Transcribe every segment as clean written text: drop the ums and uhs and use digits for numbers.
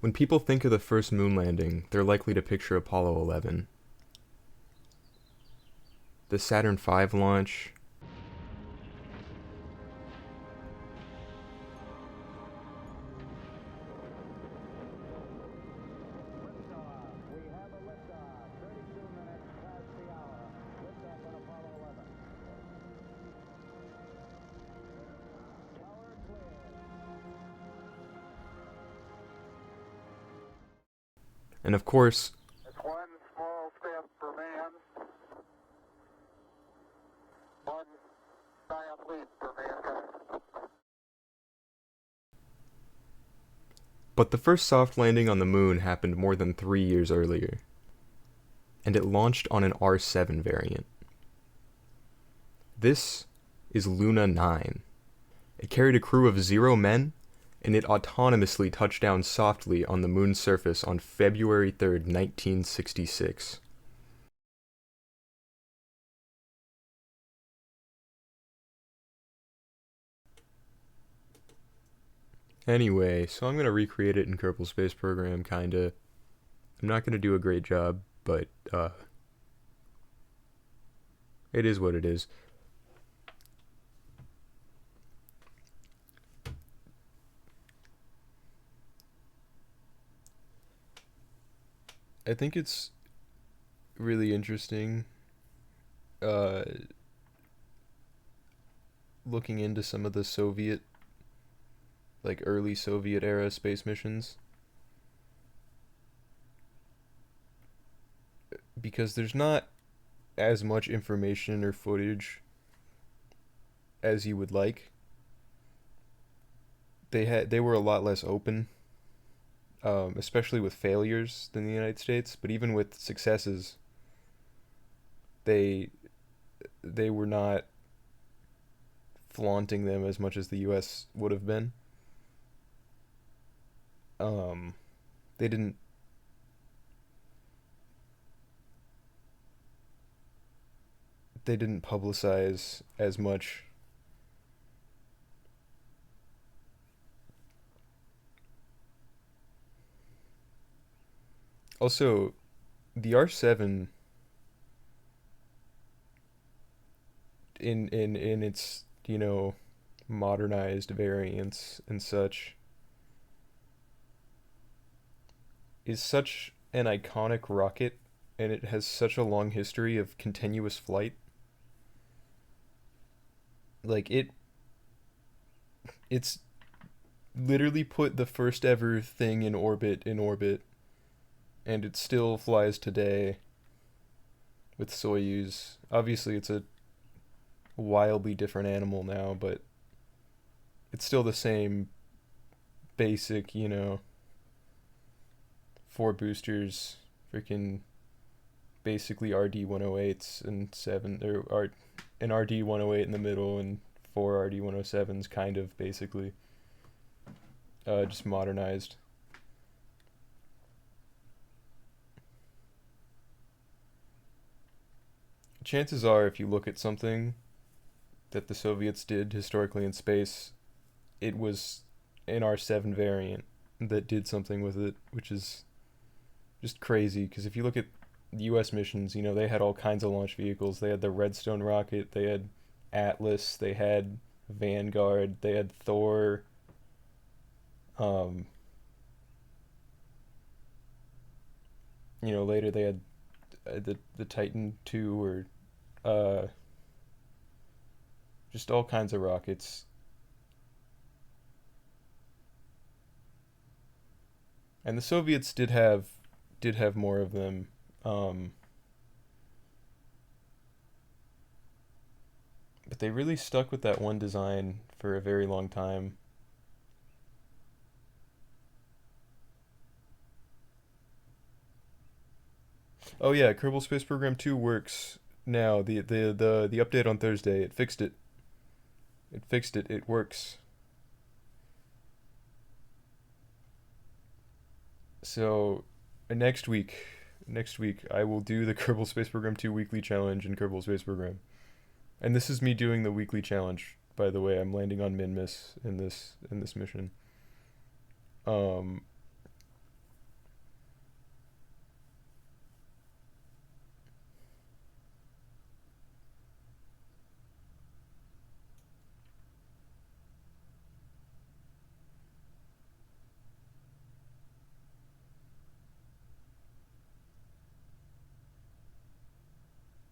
When people think of the first moon landing, they're likely to picture Apollo 11. The Saturn V launch. And of course, It's one small step for man, one giant leap for mankind. but the first soft landing on the moon happened more than 3 years earlier, and it launched on an R7 variant. This is Luna 9. It carried a crew of 0 men, and it autonomously touched down softly on the moon's surface on February 3rd, 1966. Anyway, so I'm going to recreate it in Kerbal Space Program, kinda. I'm not going to do a great job, but it is what it is. I think it's really interesting uh, looking into some of the Soviet, like early Soviet era space missions, because there's not as much information or footage as you would like. They were a lot less open, especially with failures than the United States. But even with successes, they they were not flaunting them as much as the U.S. would have been. Um, they didn't they didn't publicize as much. Also, the R7 in its modernized variants and such is such an iconic rocket, and it has such a long history of continuous flight. Like it's literally put the first ever thing in orbit, and it still flies today with Soyuz. Obviously, it's a wildly different animal now, but it's still the same basic, four boosters, freaking basically RD 108s and seven, or an RD 108 in the middle and four RD 107s, kind of basically, just modernized. Chances are, if you look at something that the Soviets did historically in space, it was an R7 variant that did something with it, which is just crazy. Because if you look at the U.S. missions, they had all kinds of launch vehicles. They had the Redstone rocket, they had Atlas, they had Vanguard, they had Thor. Um, Later they had the Titan 2, or uh, just all kinds of rockets. And the Soviets did have more of them. Um, but they really stuck with that one design for a very long time. Oh yeah, Kerbal Space Program 2 works now. The update on Thursday, it fixed it. It fixed it. It works. So next week, I will do the Kerbal Space Program 2 weekly challenge in Kerbal Space Program. And this is me doing the weekly challenge, by the way. I'm landing on Minmus in this mission. Um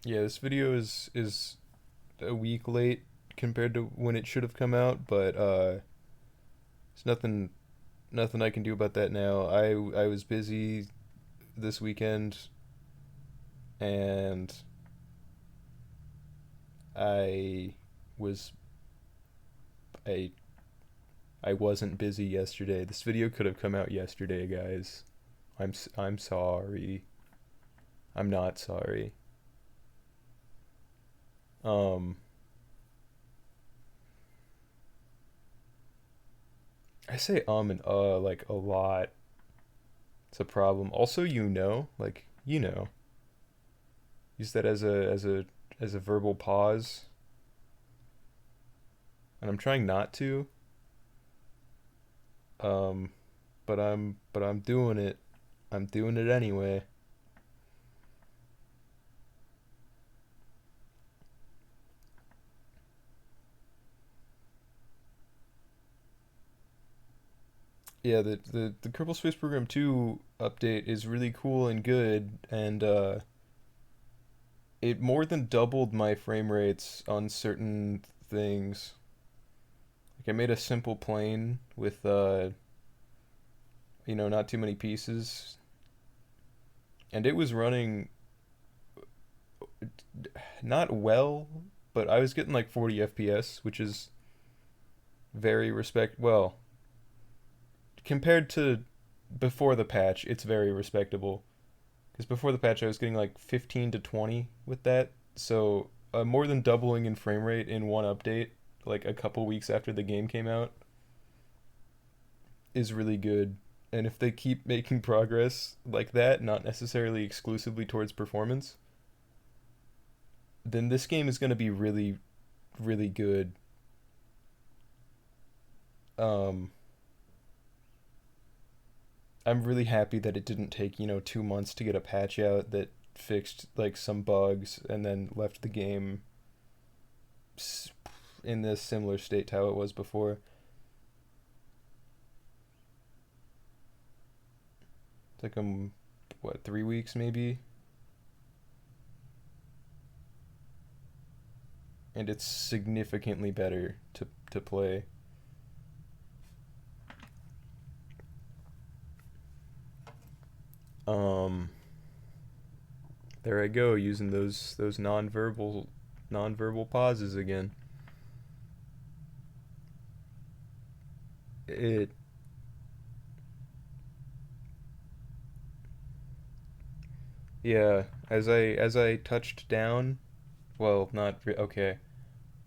Yeah, this video is a week late compared to when it should have come out, but there's nothing I can do about that now. I was busy this weekend and I was I I wasn't busy yesterday. This video could have come out yesterday, guys. I'm sorry. I'm not sorry. Um I say and like a lot. It's a problem. Also, like use that as a verbal pause, and I'm trying not to. Um but I'm doing it. I'm doing it anyway. Yeah, the Kerbal Space Program 2 update is really cool and good, and it more than doubled my frame rates on certain things. Like I made a simple plane with not too many pieces, and it was running not well, but I was getting like 40 FPS, which is very well, compared to before the patch, it's very respectable. Because before the patch, I was getting like 15 to 20 with that. So more than doubling in frame rate in one update, like a couple weeks after the game came out, is really good. And if they keep making progress like that, not necessarily exclusively towards performance, then this game is going to be really, really good. Um, I'm really happy that it didn't take, 2 months to get a patch out that fixed like some bugs and then left the game in this similar state to how it was before. It took them, what, 3 weeks maybe? And it's significantly better to play. Um, there I go using those nonverbal pauses again. It Yeah, as I touched down, well, okay.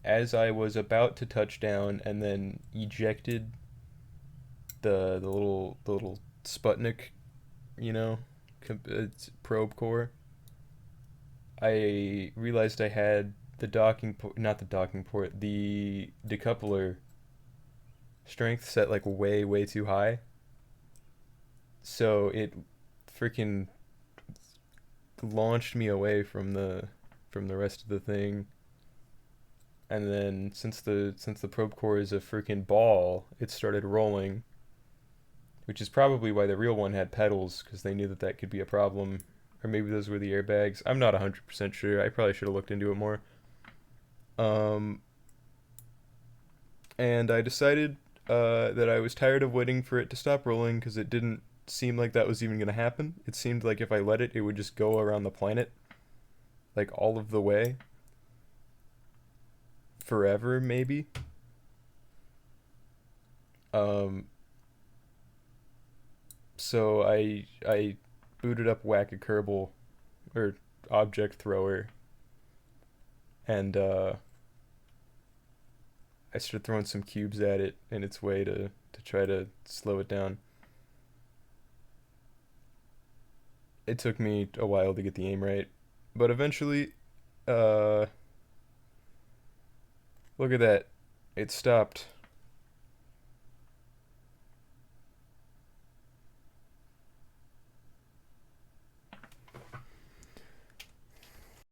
As I was about to touch down and then ejected the little Sputnik, you know, probe core, I realized I had the docking port, not the docking port, the decoupler strength set like way too high. So it freaking launched me away from the rest of the thing. And then since the probe core is a freaking ball, it started rolling, which is probably why the real one had pedals because they knew that that could be a problem, or maybe those were the airbags. I'm not 100% sure. I probably should have looked into it more. Um, and I decided that I was tired of waiting for it to stop rolling because it didn't seem like that was even going to happen. It seemed like if I let it, it would just go around the planet, like all of the way, forever maybe. Um, so I booted up Whack a Kerbal or Object Thrower, and I started throwing some cubes at it in its way to try to slow it down. It took me a while to get the aim right, but eventually, uh, look at that, it stopped.